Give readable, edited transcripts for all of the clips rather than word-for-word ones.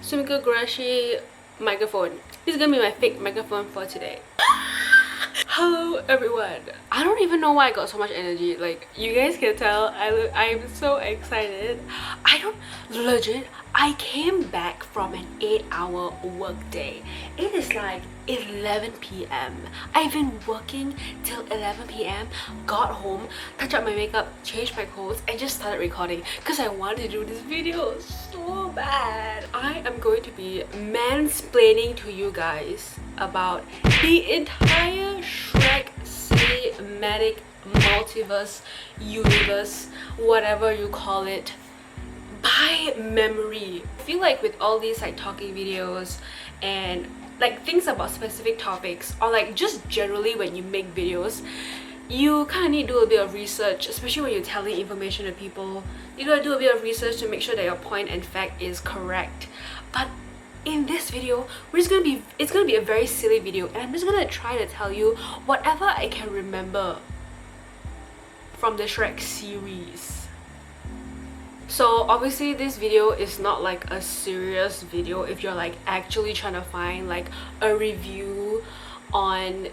Sumika Gurashi microphone. This is gonna be my fake microphone for today. Hello everyone. I don't even know why I got so much energy. Like, you guys can tell I'm so excited. I came back from an 8-hour work day. It is like 11 p.m. I've been working till 11 p.m. Got home, touched up my makeup, changed my clothes, and just started recording because I wanted to do this video so bad. I am going to be mansplaining to you guys about the entire Shrek cinematic multiverse, universe, whatever you call it, by memory. I feel like with all these like talking videos and like things about specific topics, or like just generally when you make videos, you kind of need to do a bit of research, especially when you're telling information to people. You gotta do a bit of research to make sure that your point and fact is correct. But in this video, it's gonna be a very silly video, and I'm just gonna try to tell you whatever I can remember from the Shrek series. So obviously this video is not like a serious video if you're like actually trying to find like a review on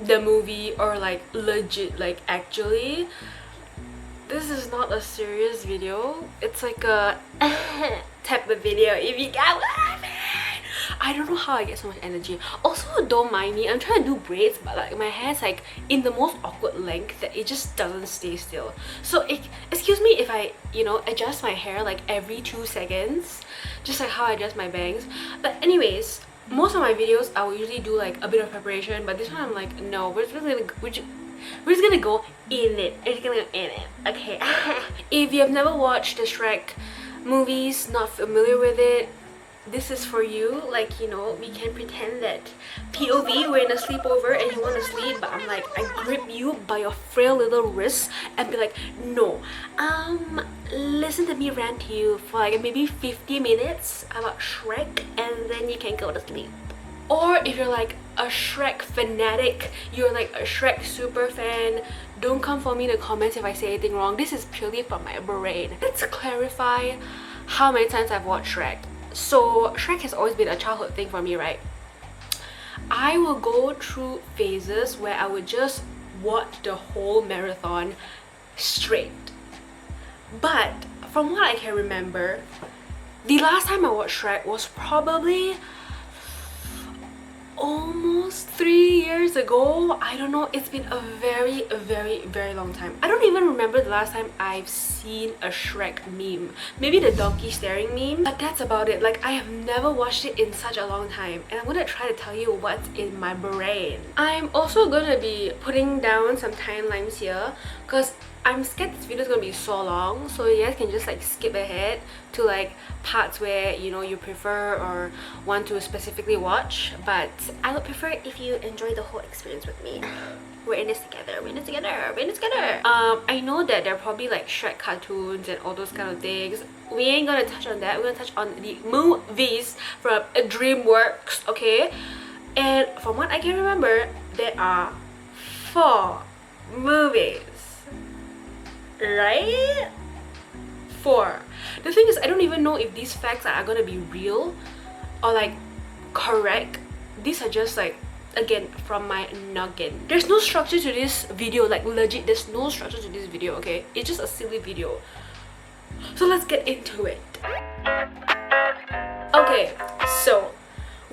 the movie, or like legit, like actually this is not a serious video. It's like a type of video, if you get what I mean. I don't know how I get so much energy. Also, don't mind me, I'm trying to do braids, but like my hair's like in the most awkward length that it just doesn't stay still. So excuse me if I, you know, adjust my hair like every 2 seconds, just like how I adjust my bangs. But anyways, most of my videos I will usually do like a bit of preparation, but this one I'm like, no, we're just gonna go in it. We're just gonna go in it, okay? If you have never watched the Shrek movies, not familiar with it, this is for you. Like, you know, we can pretend that POV, we're in a sleepover and you want to sleep, but I'm like, I grip you by your frail little wrists and be like, no, listen to me rant to you for like maybe 50 minutes about Shrek, and then you can go to sleep. Or if you're like a Shrek fanatic, you're like a Shrek super fan, don't come for me in the comments if I say anything wrong. This is purely from my brain. Let's clarify how many times I've watched Shrek. So Shrek has always been a childhood thing for me, right? I will go through phases where I would just watch the whole marathon straight. But from what I can remember, the last time I watched Shrek was probably almost 3 years ago. I don't know, it's been a very long time. I don't even remember the last time I've seen a Shrek meme. Maybe the donkey staring meme, but that's about it. Like, I have never watched it in such a long time, and I'm gonna try to tell you what's in my brain. I'm also gonna be putting down some timelines here because I'm scared this video is gonna be so long, so you guys can just like skip ahead to like parts where, you know, you prefer or want to specifically watch. But I would prefer it if you enjoy the whole experience with me. We're in this together, we're in this together, we're in this together. I know that there are probably like Shrek cartoons and all those kind of things. We ain't gonna touch on that. We're gonna touch on the movies from DreamWorks, okay? And from what I can remember, there are 4 movies. Right? 4. The thing is, I don't even know if these facts are gonna be real or like correct. These are just like, again, from my noggin. There's no structure to this video, like legit, there's no structure to this video, okay? It's just a silly video. So let's get into it. Okay, so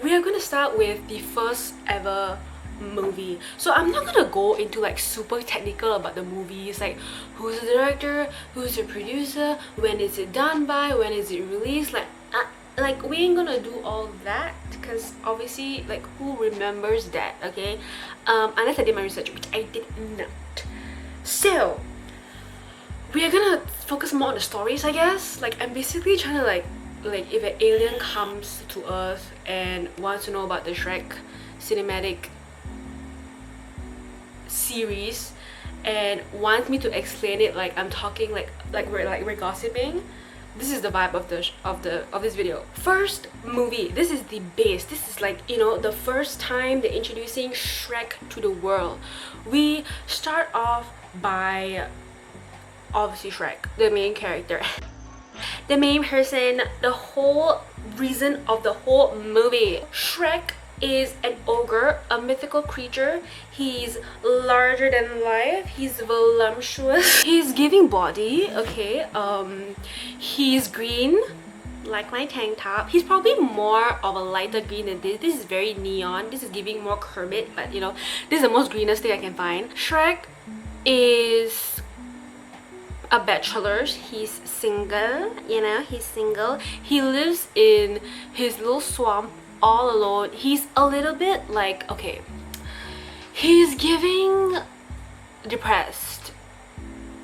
we are gonna start with the first ever movie. So I'm not gonna go into like super technical about the movies, like who's the director, who's the producer, when is it done by, when is it released, like we ain't gonna do all that because obviously, like, who remembers that, okay? Unless I did my research, which I did not. So we are gonna focus more on the stories, I guess. Like, I'm basically trying to like if an alien comes to Earth and wants to know about the Shrek cinematic series and wants me to explain it like I'm talking like we're gossiping, this is the vibe of this video. First movie, this is the base. This is like, you know, the first time they're introducing Shrek to the world. We start off by obviously Shrek, the main character. the main person, the whole reason of the whole movie. Shrek is an ogre, a mythical creature. He's larger than life, he's voluptuous, he's giving body, okay. He's green like my tank top. He's probably more of a lighter green than this. This is very neon. This is giving more Kermit, but you know, this is the most greenest thing I can find. Shrek is a bachelor. He's single, you know, he's single. He lives in his little swamp all alone. He's a little bit like, okay, he's giving depressed,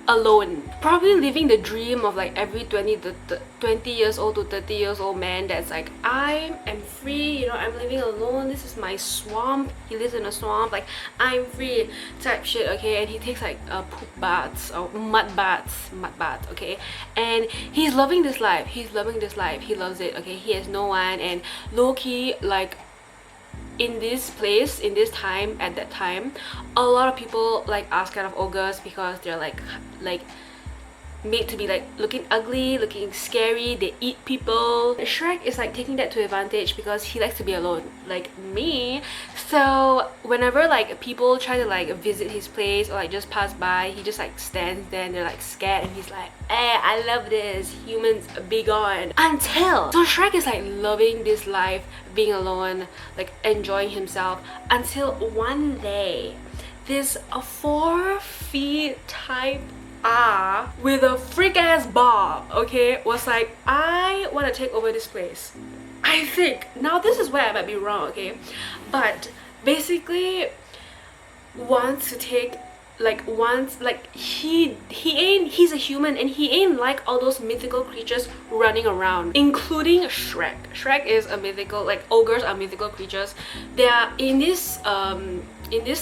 alone, probably living the dream of like every 20 years old to 30 years old man that's like, I am free, you know, I'm living alone, this is my swamp. He lives in a swamp, like, I'm free type shit, okay. And he takes like poop baths or mud baths, okay. And he's loving this life, he loves it, okay. He has no one, and low-key, like, in this place, in this time, at that time, a lot of people like are scared of ogres because they're like made to be like looking ugly, looking scary, they eat people. Shrek is like taking that to advantage because he likes to be alone, like me. So whenever like people try to like visit his place or like just pass by, he just like stands there and they're like scared, and he's like, eh, I love this, humans be gone. Until, so Shrek is like loving this life, being alone, like enjoying himself, until one day this 4 feet type with a freak ass bob, okay, was like, I want to take over this place. I think, now this is where I might be wrong, okay, but basically wants to take, like, wants, like, he's a human and he ain't like all those mythical creatures running around, including Shrek. Shrek is a mythical, like, ogres are mythical creatures. They are in this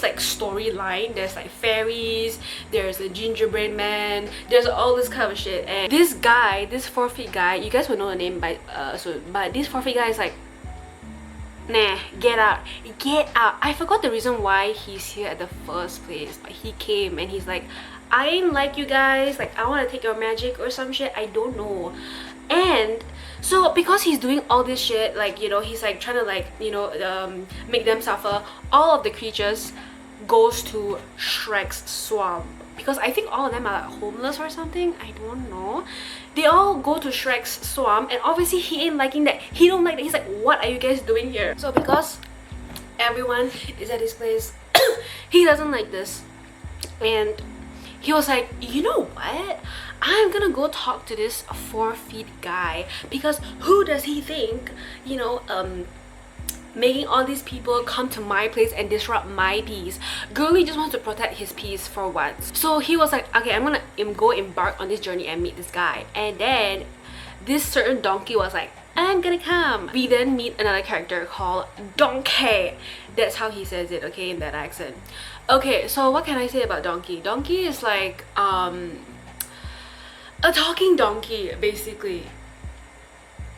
like storyline. There's like fairies, there's a gingerbread man, there's all this kind of shit. And this guy, this 4 feet guy, you guys will know the name by but this 4 feet guy is like, nah, get out. I forgot the reason why he's here at the first place, but he came and he's like, I ain't like you guys, like, I want to take your magic or some shit, I don't know. And so because he's doing all this shit, like, you know, he's like trying to, like, you know, make them suffer, all of the creatures goes to Shrek's swamp, because I think all of them are like homeless or something, I don't know. They all go to Shrek's swamp, and obviously he ain't liking that. He don't like that. He's like, what are you guys doing here? So because everyone is at his place, he doesn't like this, and he was like, you know what, I'm gonna go talk to this 4 feet guy, because who does he think, you know, making all these people come to my place and disrupt my peace. Girly just wants to protect his peace for once. So he was like, okay, I'm gonna go embark on this journey and meet this guy. And then this certain donkey was like, I'm gonna come. We then meet another character called Donkey. That's how he says it, okay, in that accent. Okay, so what can I say about Donkey? Donkey is like a talking donkey, basically,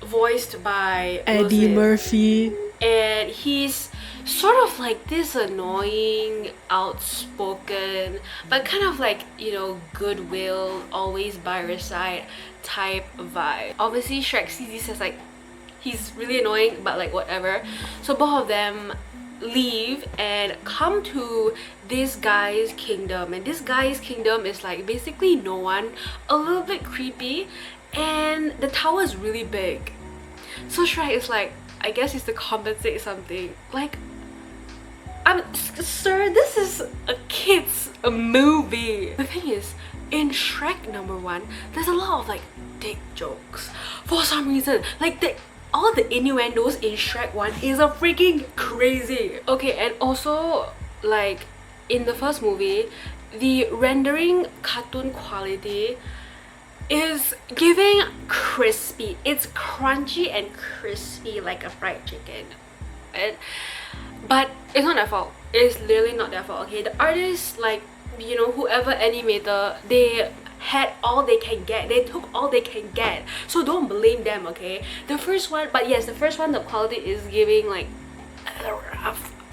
voiced by Eddie Murphy. And he's sort of like this annoying, outspoken, but kind of like, you know, goodwill, always by your side type vibe. Obviously Shrek sees this as like, he's really annoying, but like whatever. So both of them leave and come to this guy's kingdom, and this guy's kingdom is like basically no one, a little bit creepy, and the tower is really big. So Shrek is like, I guess it's to compensate something. Like, sir, this is a kid's movie. The thing is, in Shrek #1, there's a lot of like dick jokes for some reason. Like all the innuendos in Shrek 1 is a freaking crazy. Okay, and also like in the first movie, the rendering cartoon quality is giving crispy. It's crunchy and crispy like a fried chicken. But it's not their fault. It's literally not their fault, okay? The artists, like, you know, whoever animator, they had all they can get. They took all they can get. So don't blame them, okay? The first one, but yes, the first one, the quality is giving like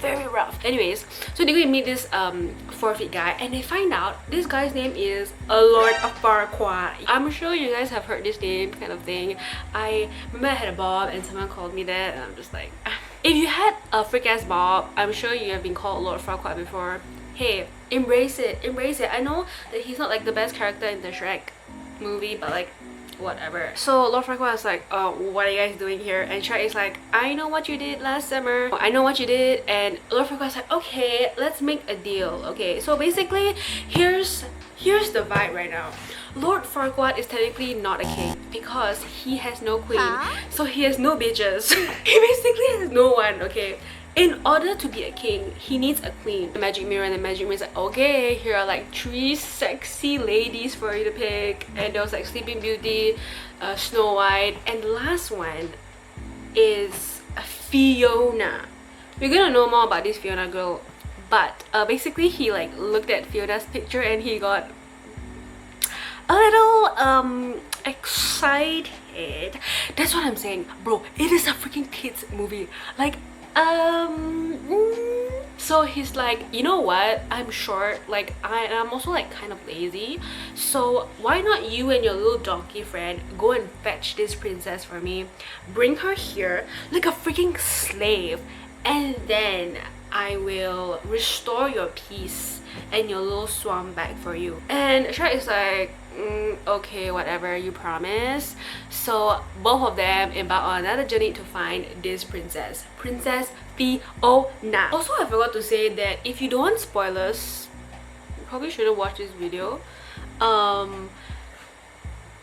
very rough. Anyways, so they go and meet this 4-feet guy, and they find out this guy's name is a Lord of Farquaad. I'm sure you guys have heard this name kind of thing. I remember I had a bob and someone called me that, and I'm just like, if you had a freak ass bob, I'm sure you have been called Lord Farquaad before. Hey, embrace it, embrace it. I know that he's not like the best character in the Shrek movie, but like, whatever. So Lord Farquaad is like, what are you guys doing here? And Shrek is like, I know what you did last summer. I know what you did. And Lord Farquaad is like, okay, let's make a deal. Okay, so basically, here's the vibe right now. Lord Farquaad is technically not a king because he has no queen. So he has no bitches. He basically has no one, okay? In order to be a king, he needs a queen. The magic mirror, and the magic mirror is like, okay, here are like 3 sexy ladies for you to pick. And there was like Sleeping Beauty, Snow White, and the last one is Fiona. We're gonna know more about this Fiona girl, but basically he like looked at Fiona's picture and he got a little excited. That's what I'm saying, bro. It is a freaking kids movie. Like, so he's like, you know what, I'm short, like I'm also like kind of lazy, so why not you and your little donkey friend go and fetch this princess for me, bring her here like a freaking slave, and then I will restore your peace and your little swan back for you. And Shrek is like, okay, whatever, you promise. So both of them embark on another journey to find this princess, Princess Fiona. Also, I forgot to say that if you don't want spoilers, you probably shouldn't watch this video. Oh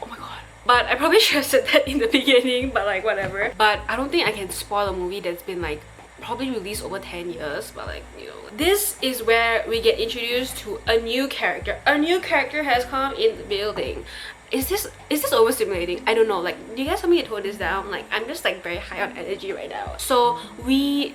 my god, but I probably should have said that in the beginning, but like whatever. But I don't think I can spoil a movie that's been like probably released over 10 years, but like, you know, this is where we get introduced to a new character. A new character has come in the building. Is this overstimulating? I don't know. Like, do you guys want me to tone this down? Like, I'm just like very high on energy right now. So we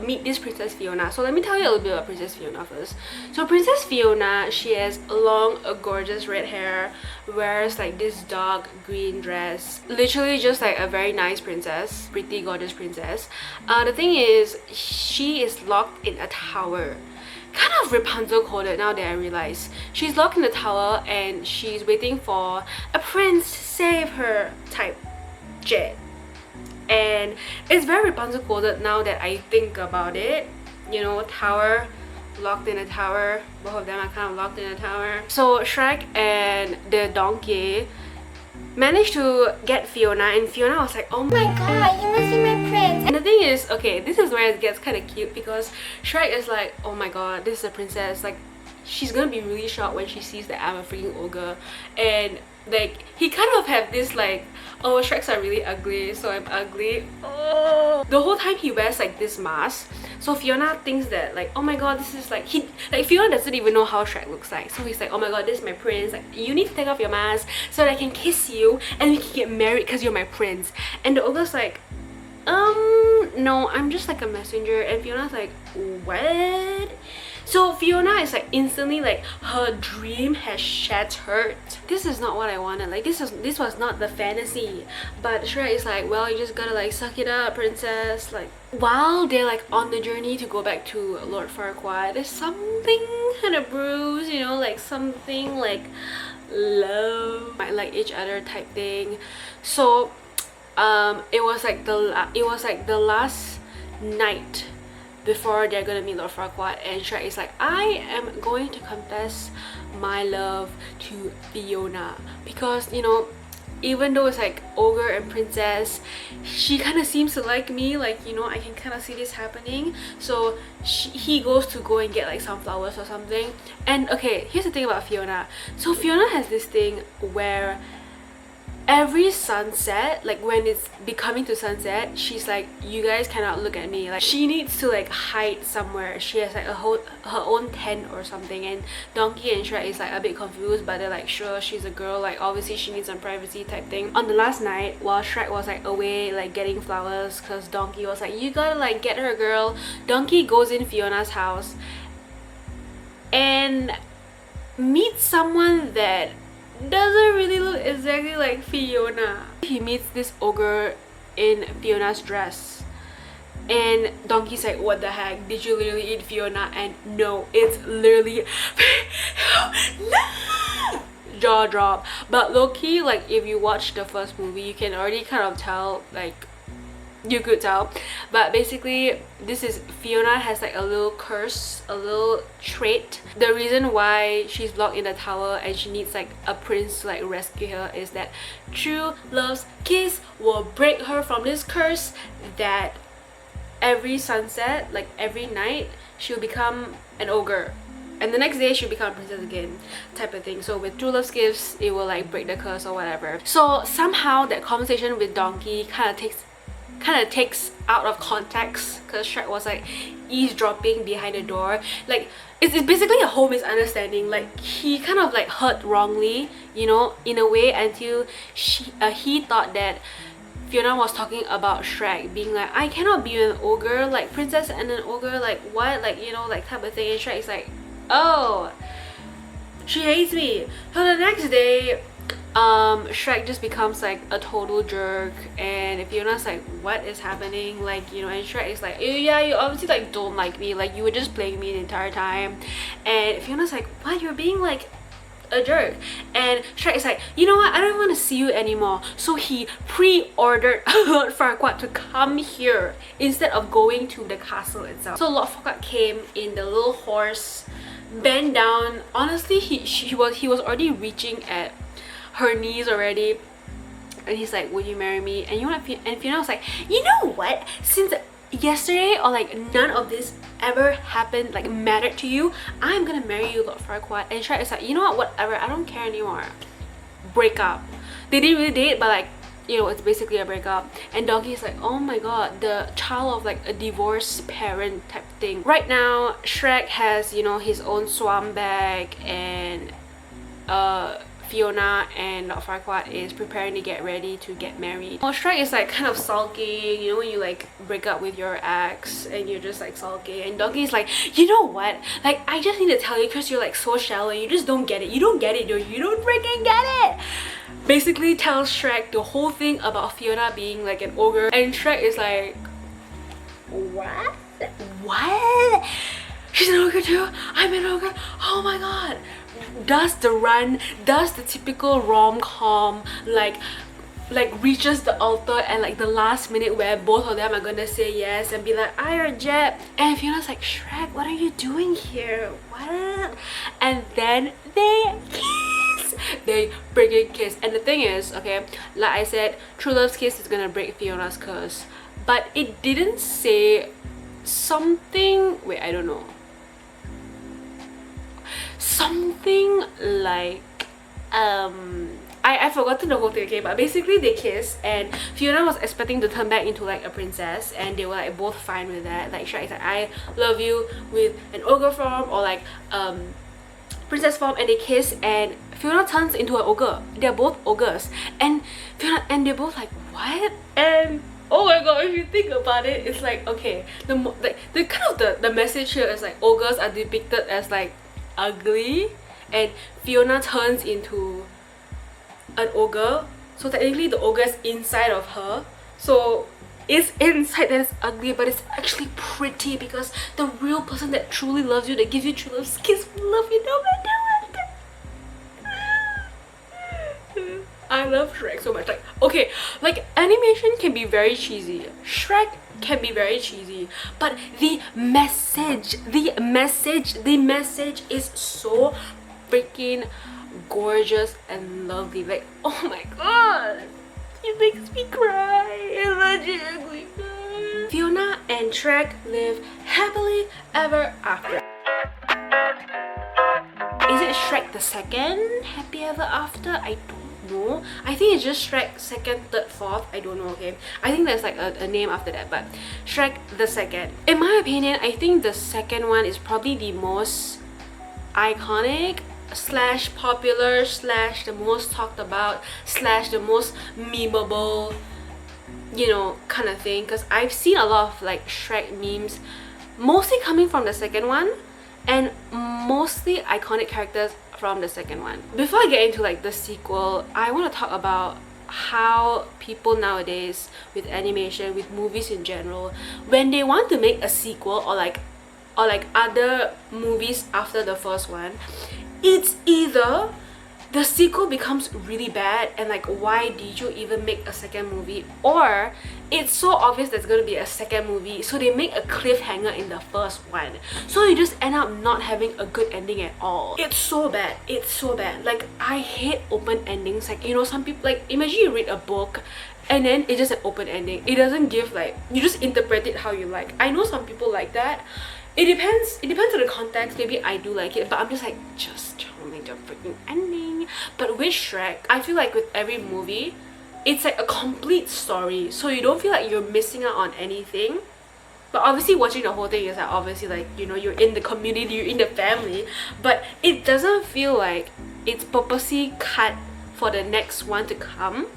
meet this Princess Fiona. So let me tell you a little bit about Princess Fiona first. So Princess Fiona, she has long, gorgeous red hair, wears like this dark green dress. Literally just like a very nice princess, pretty gorgeous princess. The thing is, she is locked in a tower. Kind of Rapunzel coded now that I realize. She's locked in the tower and she's waiting for a prince to save her type jet. And it's very Rapunzel coded now that I think about it. You know, tower, locked in a tower. Both of them are kind of locked in a tower. So Shrek and the donkey managed to get Fiona, and Fiona was like, oh my god, you must be my prince. And the thing is, okay, this is where it gets kind of cute because Shrek is like, oh my god, this is a princess. Like, she's gonna be really shocked when she sees that I'm a freaking ogre. And like, he kind of have this like, oh, Shreks are really ugly, so I'm ugly. Oh. The whole time he wears like this mask. So Fiona thinks that like, oh my god, this is like, Fiona doesn't even know how Shrek looks like. So he's like, oh my god, this is my prince. Like, you need to take off your mask so that I can kiss you and we can get married because you're my prince. And the ogre's like, no, I'm just like a messenger. And Fiona's like, what? So Fiona is like instantly like, her dream has shattered. This is not what I wanted. Like, this was not the fantasy. But Shrek is like, well, you just gotta like suck it up, princess. Like, while they're like on the journey to go back to Lord Farquaad, there's something kind of bruised, you know, like something like love, might like each other type thing. So it was like the last night before they're gonna meet Lord Farquaad, and Shrek is like, I am going to confess my love to Fiona because, you know, even though it's like ogre and princess, she kind of seems to like me. Like, you know, I can kind of see this happening. So he goes to go and get like some flowers or something. And okay, here's the thing about Fiona. So Fiona has this thing where every sunset, like when it's becoming to sunset, she's like, you guys cannot look at me. Like, she needs to like hide somewhere. She has like her own tent or something. And Donkey and Shrek is like a bit confused, but they're like, sure, she's a girl, like obviously she needs some privacy type thing. On the last night, while Shrek was like away like getting flowers because Donkey was like, you gotta like get her, girl, Donkey goes in Fiona's house and meets someone that doesn't really look exactly like Fiona. He meets this ogre in Fiona's dress, And Donkey's like, what the heck? Did you literally eat Fiona? And no, it's literally no! Jaw drop. But low-key, like if you watch the first movie, you can already kind of tell, like you could tell, but basically this is Fiona has like a little curse, a little trait. The reason why she's locked in the tower and she needs like a prince to like rescue her is that true love's kiss will break her from this curse, that every sunset, like every night, she'll become an ogre and the next day she'll become a princess again, type of thing. So with true love's gifts, it will like break the curse or whatever. So somehow that conversation with Donkey kind of takes out of context, because Shrek was like eavesdropping behind the door. Like it's basically a whole misunderstanding. Like he kind of like heard wrongly, you know, in a way, until he thought that Fiona was talking about Shrek being like, I cannot be an ogre, like princess and an ogre, like what, like, you know, like type of thing. And Shrek is like, oh, she hates me. So the next day Shrek just becomes like a total jerk, and Fiona's like, what is happening, like, you know, and Shrek is like, yeah, you obviously like don't like me, like you were just playing me the entire time. And Fiona's like, what, you're being like a jerk. And Shrek is like, you know what, I don't want to see you anymore. So he pre-ordered Lord Farquaad to come here instead of going to the castle itself. So Lord Farquaad came in the little horse, bent down. Honestly, he was already reaching at her knees already, and he's like, would you marry me? And you know what, and Fiona was like, you know what, since yesterday or like none of this ever happened, like mattered to you, I'm gonna marry you, Lord Farquaad. And Shrek is like, you know what, whatever, I don't care anymore. Break up. They didn't really date, but like, you know, it's basically a breakup. And Donkey is like, oh my god, the child of like a divorced parent type thing. Right now Shrek has, you know, his own swamp bag, and Fiona and Lord Farquaad is preparing to get ready to get married. Well, Shrek is like kind of sulking, you know, when you like break up with your ex and you're just like sulking, and Donkey is like, you know what, like I just need to tell you because you're like so shallow, you just don't get it, you don't get it, dude, you don't freaking get it. Basically tells Shrek the whole thing about Fiona being like an ogre, and Shrek is like, what? What? She's an ogre too? I'm an ogre? Oh my god. Does the typical rom-com like reaches the altar and like the last minute where both of them are gonna say yes and be like, I reject. And Fiona's like, Shrek, what are you doing here? What? And then they kiss. They freaking kiss. And the thing is, okay, like I said, true love's kiss is gonna break Fiona's curse, but it didn't say something, wait, I don't know, something like I've forgotten the whole thing, okay, but basically they kissed, and Fiona was expecting to turn back into like a princess, and they were like both fine with that. Like Shrek is like, I love you with an ogre form or like princess form, and they kiss, and Fiona turns into an ogre. They're both ogres, and Fiona, they're both like, what? And oh my god, if you think about it, it's like, okay, the kind of the message here is like ogres are depicted as like ugly, and Fiona turns into an ogre, so technically the ogre is inside of her, so it's inside that is ugly, but it's actually pretty because the real person that truly loves you, that gives you true love's kiss, will love you no matter what. I love Shrek so much. Like, okay, like animation can be very cheesy, Shrek can be very cheesy, but the message is so freaking gorgeous and lovely. Like, oh my god, it makes me cry. It legitimately does. Fiona and Shrek live happily ever after. Is it Shrek the second happy ever after? I don't know. I think it's just Shrek second, third, fourth. I don't know, okay? I think there's like a name after that, but Shrek the second. In my opinion, I think the second one is probably the most iconic slash popular slash the most talked about slash the most memeable, you know, kind of thing, because I've seen a lot of like Shrek memes mostly coming from the second one, and mostly iconic characters from the second one. Before I get into like the sequel, I want to talk about how people nowadays with animation, with movies in general, when they want to make a sequel or like other movies after the first one, it's either the sequel becomes really bad and like, why did you even make a second movie, or it's so obvious there's gonna be a second movie, so they make a cliffhanger in the first one, so you just end up not having a good ending at all. It's so bad. It's so bad. Like, I hate open endings. Like, you know, some people, like, imagine you read a book and then it's just an open ending. It doesn't give, like, you just interpret it how you like. I know some people like that. It depends on the context. Maybe I do like it, but I'm just like, just tell me the freaking ending. But with Shrek, I feel like with every movie, it's like a complete story, so you don't feel like you're missing out on anything. But obviously watching the whole thing is like, obviously, like, you know, you're in the community, you're in the family, but it doesn't feel like it's purposely cut for the next one to come.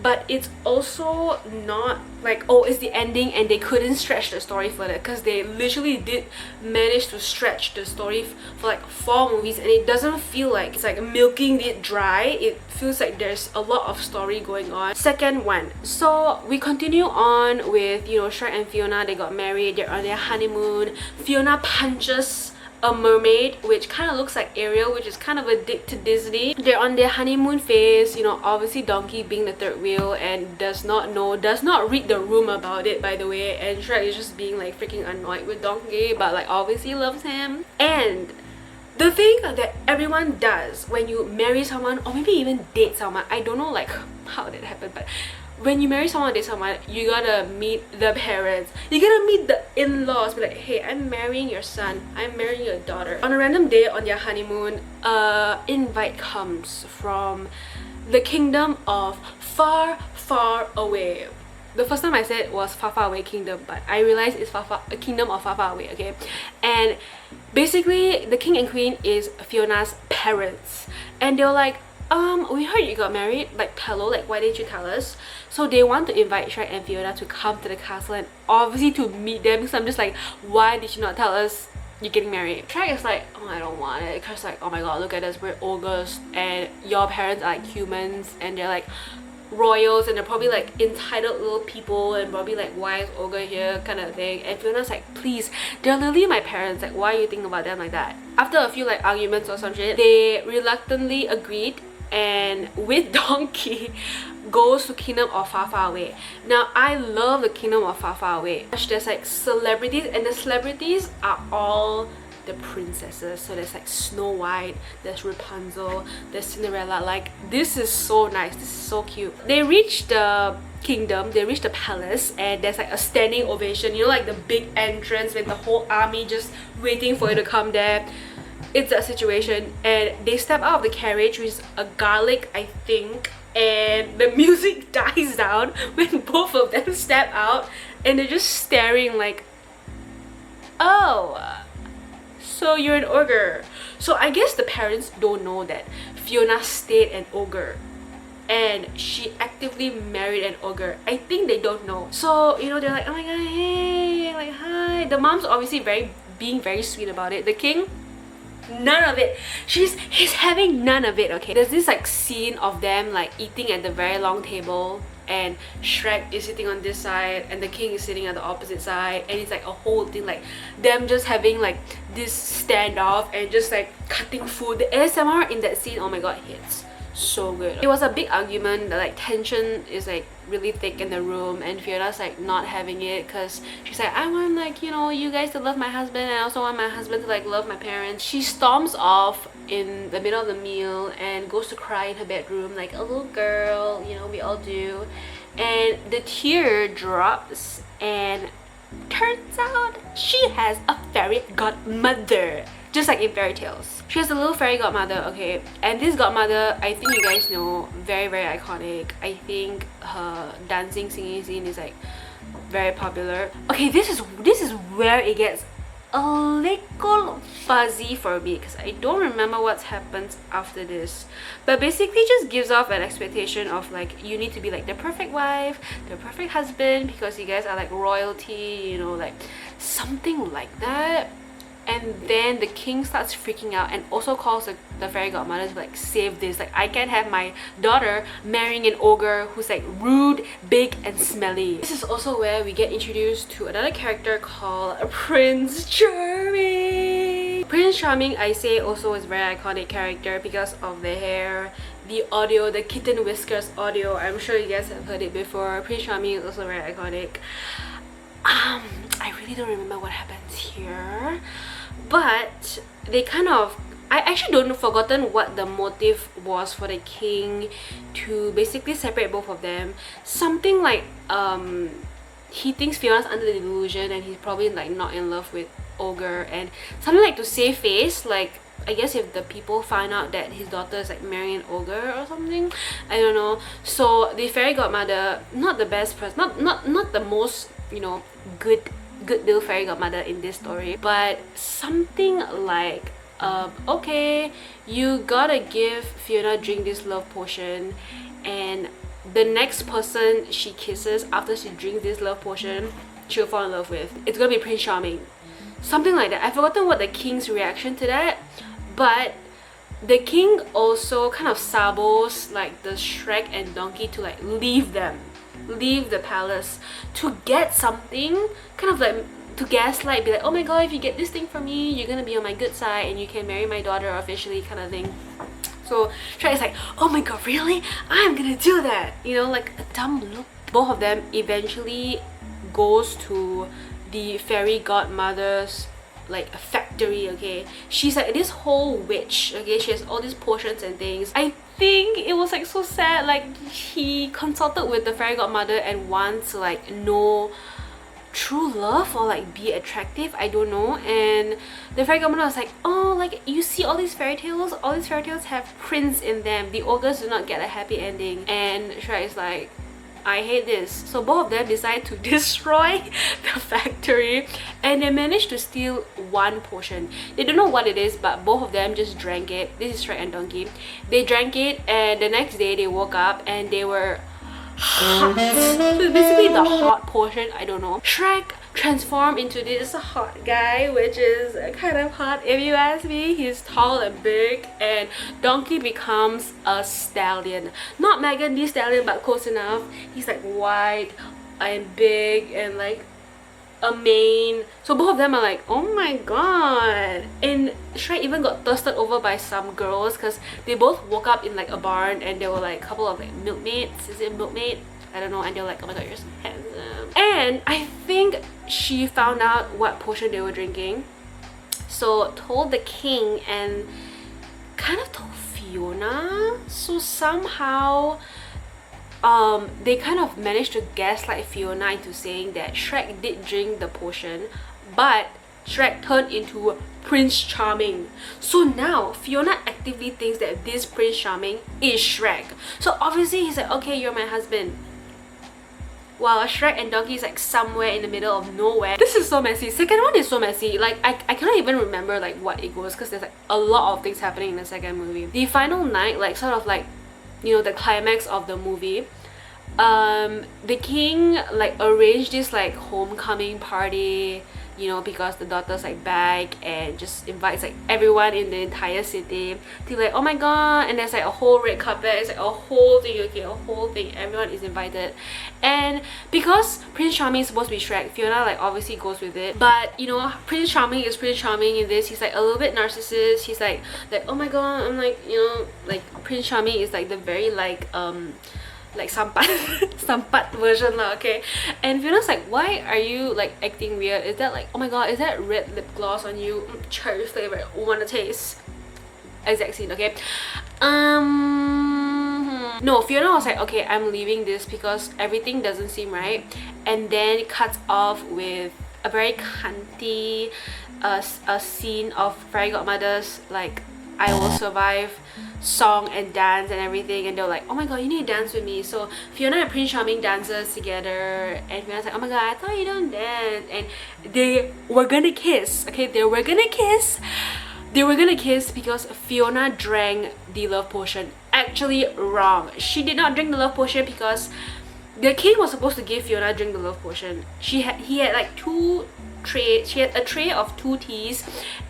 But it's also not like, oh, it's the ending and they couldn't stretch the story further, because they literally did manage to stretch the story for like 4 movies, and it doesn't feel like it's like milking it dry. It feels like there's a lot of story going on. Second one, so we continue on with, you know, Shrek and Fiona. They got married, they're on their honeymoon. Fiona punches a mermaid, which kind of looks like Ariel, which is kind of a dig to Disney. They're on their honeymoon phase, you know, obviously Donkey being the third wheel and does not read the room about it, by the way, and Shrek is just being like freaking annoyed with Donkey, but like obviously loves him. And the thing that everyone does when you marry someone, or maybe even date someone, I don't know like how that happened, but when you marry someone, date someone, you gotta meet the parents, you gotta meet the in-laws, be like, hey, I'm marrying your son, I'm marrying your daughter. On a random day on their honeymoon, invite comes from the kingdom of far, far away. The first time I said it was far, far away kingdom, but I realized it's a kingdom of far, far away, okay? And basically, the king and queen is Fiona's parents, and they were like, we heard you got married, like, hello, like, why didn't you tell us? So they want to invite Shrek and Fiona to come to the castle and obviously to meet them, because I'm just like, why did you not tell us you're getting married? Shrek is like, oh, I don't want it, because like, oh my god, look at us, we're ogres and your parents are like humans and they're like royals and they're probably like entitled little people and probably like, why is ogre here, kind of thing. And Fiona's like, please, they're literally my parents, like, why are you thinking about them like that? After a few like arguments or some shit, they reluctantly agreed, and with Donkey goes to Kingdom of Far Far Away. Now, I love the Kingdom of Far Far Away. There's like celebrities, and the celebrities are all the princesses. So there's like Snow White, there's Rapunzel, there's Cinderella. Like, this is so nice, this is so cute. They reach the kingdom, they reach the palace, and there's like a standing ovation, you know, like the big entrance with the whole army just waiting for you to come there. It's a situation, and they step out of the carriage, which is a garlic, I think, and the music dies down when both of them step out, and they're just staring like, oh, so you're an ogre. So I guess the parents don't know that Fiona stayed an ogre and she actively married an ogre. I think they don't know. So, you know, they're like, oh my god, hey, like, hi. The mom's obviously being very sweet about it. The king, none of it. He's having none of it, okay? There's this like scene of them like eating at the very long table, and Shrek is sitting on this side and the king is sitting at the opposite side, and it's like a whole thing, like them just having like this standoff and just like cutting food. The ASMR in that scene, oh my god, hits so good. It was a big argument, the like tension is like really thick in the room, and Fiona's like not having it because she's like, I want, like, you know, you guys to love my husband, and I also want my husband to like love my parents. She storms off in the middle of the meal and goes to cry in her bedroom like a little girl, you know, we all do. And the tear drops, and turns out she has a fairy godmother, just like in fairy tales. She has a little fairy godmother, okay? And this godmother, I think you guys know, very, very iconic. I think her dancing, singing scene is like very popular. Okay, this is where it gets a little fuzzy for me, because I don't remember what happens after this, but basically just gives off an expectation of like, you need to be like the perfect wife, the perfect husband, because you guys are like royalty, you know, like something like that. and then the king starts freaking out and also calls the fairy godmother to like save this. Like, I can't have my daughter marrying an ogre who's like rude, big and smelly. This is also where we get introduced to another character called Prince Charming. Prince Charming, I say, also is a very iconic character because of the hair, the audio, the kitten whiskers audio. I'm sure you guys have heard it before. Prince Charming is also very iconic. I really don't remember what happens here, but they kind of, I actually don't forgotten what the motive was for the king to basically separate both of them. Something like he thinks Fiona's under the delusion and he's probably like not in love with ogre, and something like to save face, like I guess if the people find out that his daughter is like marrying an ogre or something, I don't know. So the fairy godmother, not the best person, not the most, you know, good little fairy godmother in this story, but something like okay, you gotta give Fiona drink this love potion, and the next person she kisses after she drinks this love potion, she'll fall in love with. It's gonna be Prince Charming. Something like that. I've forgotten what the king's reaction to that, but the king also kind of sabos like the Shrek and Donkey to like leave the palace to get something, kind of like to gaslight, be like, oh my god, if you get this thing from me, you're gonna be on my good side and you can marry my daughter officially, kind of thing. So Shrek is like, oh my god, really? I'm gonna do that, you know, like a dumb look. Both of them eventually goes to the fairy godmother's like a factory. Okay, she's like this whole witch. Okay, she has all these potions and things. I think it was like so sad, like he consulted with the fairy godmother and wants to like know true love or like be attractive, I don't know. And the fairy godmother was like, oh, like you see all these fairy tales have prince in them, the ogres do not get a happy ending. And Shrek is like, I hate this. So both of them decide to destroy the factory, and they managed to steal one potion. They don't know what it is, but both of them just drank it. This is Shrek and Donkey. They drank it, and the next day they woke up and they were hot. So basically the hot potion, I don't know. Shrek transformed into this hot guy, which is kind of hot if you ask me. He's tall and big, and Donkey becomes a stallion. Not Megan Thee Stallion, but close enough. He's like white and big and like a mane. So both of them are like, oh my god. And Shrek even got thirsted over by some girls because they both woke up in like a barn and there were like a couple of like milkmaids. Is it milkmaid? I don't know. And they're like, oh my god, you're so handsome. And I think she found out what potion they were drinking, so told the king and kind of told Fiona. So somehow they kind of managed to gaslight Fiona into saying that Shrek did drink the potion, but Shrek turned into Prince Charming. So now Fiona actively thinks that this Prince Charming is Shrek. So obviously he's like, okay, you're my husband. While Shrek and Donkey is like somewhere in the middle of nowhere. This is so messy. Second one is so messy. Like I cannot even remember like what it goes, because there's like a lot of things happening in the second movie. The final night, like sort of like, you know, the climax of the movie, the king like arranged this like homecoming party, you know, because the daughter's like back, and just invites like everyone in the entire city to like, oh my god. And there's like a whole red carpet. It's like a whole thing, okay, a whole thing. Everyone is invited. And because Prince Charming is supposed to be Shrek, Fiona like obviously goes with it. But you know, Prince Charming is Prince Charming in this. He's like a little bit narcissist. He's like oh my god, I'm like, you know, like Prince Charming is like the very like sampat version lah, okay? And Fiona's like, why are you like acting weird? Is that like, oh my god, is that red lip gloss on you? Cherry flavor, wanna taste? Exact scene, okay? No, Fiona was like, okay, I'm leaving this because everything doesn't seem right. And then it cuts off with a very cunty a scene of fairy godmother's like I will survive song and dance and everything, and they're like, oh my god, you need to dance with me. So Fiona and Prince Charming dances together, and Fiona's like, oh my god, I thought you don't dance. And they were gonna kiss, okay? They were gonna kiss because Fiona drank the love potion. Actually wrong. She did not drink the love potion because the king was supposed to give Fiona drink the love potion. He had like two a tray of 2 teas,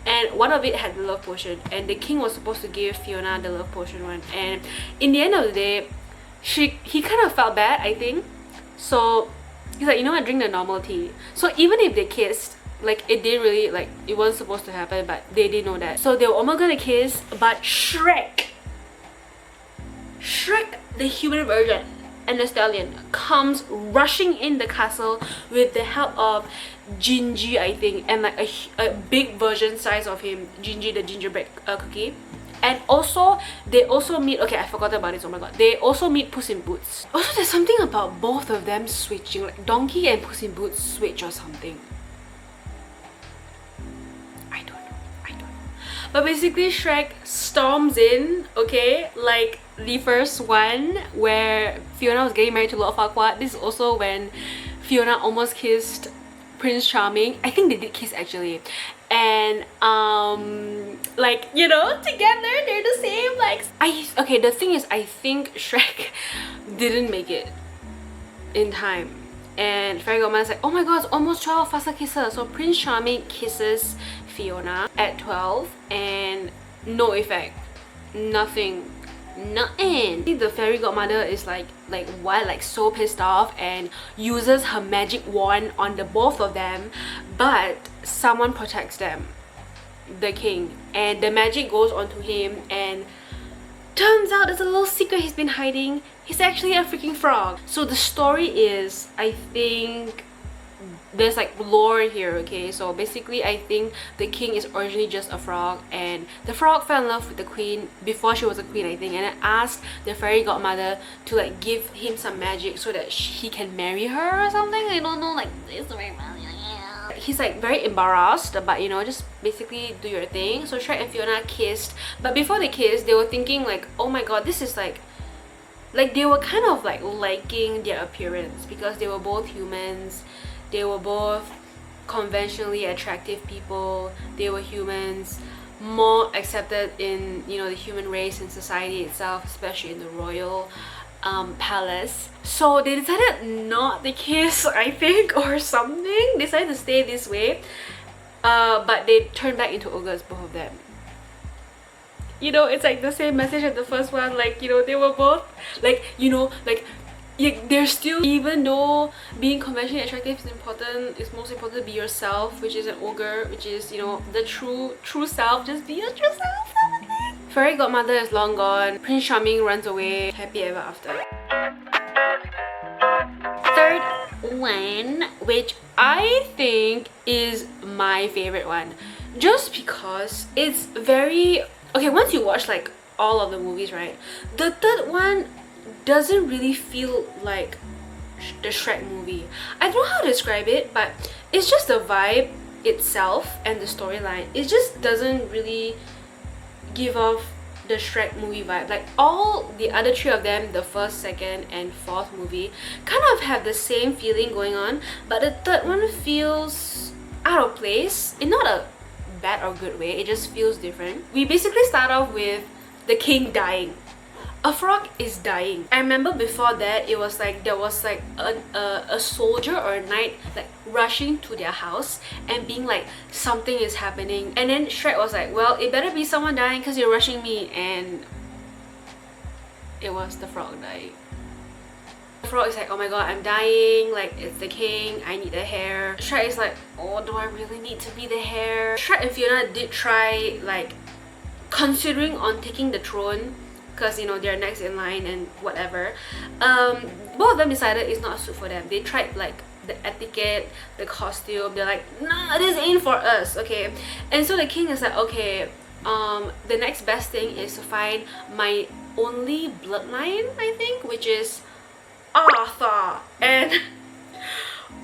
and one of it had the love potion, and the king was supposed to give Fiona the love potion one. And in the end of the day, he kind of felt bad, I think. So he's like, you know what, drink the normal tea. So even if they kissed, like, it didn't really, like, it wasn't supposed to happen, but they didn't know that. So they were almost gonna kiss, but Shrek, the human version and the stallion, comes rushing in the castle with the help of Gingy, I think, and like a big version size of him, Gingy the gingerbread cookie. And also, they also meet, okay, I forgot about this, oh my god, they also meet Puss in Boots. Also, there's something about both of them switching, like Donkey and Puss in Boots switch or something. I don't know. But basically, Shrek storms in, okay, like the first one where Fiona was getting married to Lord Farquaad. This is also when Fiona almost kissed Prince Charming. I think they did kiss actually. And like, you know, together they're the same. Like, okay, the thing is, I think Shrek didn't make it in time, and Fairy Godmother's like, oh my god, it's almost 12, faster kisses. So Prince Charming kisses Fiona at 12 and no effect, nothing. The Fairy Godmother is like what, like so pissed off, and uses her magic wand on the both of them, but someone protects them, the king, and the magic goes onto him, and turns out there's a little secret he's been hiding. He's actually a freaking frog. So the story is, I think there's like lore here, okay? So basically, I think the king is originally just a frog, and the frog fell in love with the queen before she was a queen, I think, and then asked the Fairy Godmother to like give him some magic so that he can marry her or something. I don't know, like, it's very he's like very embarrassed, but you know, just basically do your thing. So Shrek and Fiona kissed, but before they kissed, they were thinking like, oh my god, this is like they were kind of like liking their appearance, because they were both humans. They were both conventionally attractive people. They were humans, more accepted in, you know, the human race and society itself, especially in the royal palace. So they decided not to kiss, I think, or something. They decided to stay this way, but they turned back into ogres, both of them. You know, it's like the same message as the first one. Like, you know, they were both like, you know, like, they're still, even though being conventionally attractive is important, it's most important to be yourself, which is an ogre, which is, you know, the true self. Just be your true self. Fairy Godmother is long gone. Prince Charming runs away. Happy ever after. Third one, which I think is my favorite one, just because it's very, okay, once you watch like all of the movies, right, the third one doesn't really feel like the Shrek movie. I don't know how to describe it, but it's just the vibe itself and the storyline. It just doesn't really give off the Shrek movie vibe. Like, all the other three of them, the first, second and fourth movie, kind of have the same feeling going on, but the third one feels out of place in not a bad or good way. It just feels different. We basically start off with the king dying. A frog is dying. I remember before that, it was like there was like a soldier or a knight like rushing to their house and being like, something is happening. And then Shrek was like, well, it better be someone dying because you're rushing me. And it was the frog dying. The frog is like, oh my god, I'm dying, like, it's the king, I need the hair. Shrek is like, oh, do I really need to be the hair? Shrek and Fiona did try like considering on taking the throne, because, you know, they're next in line and whatever. Both of them decided it's not a suit for them. They tried like the etiquette, the costume. They're like, nah, this ain't for us, okay? And so the king is like, okay, the next best thing is to find my only bloodline, I think, which is Arthur. And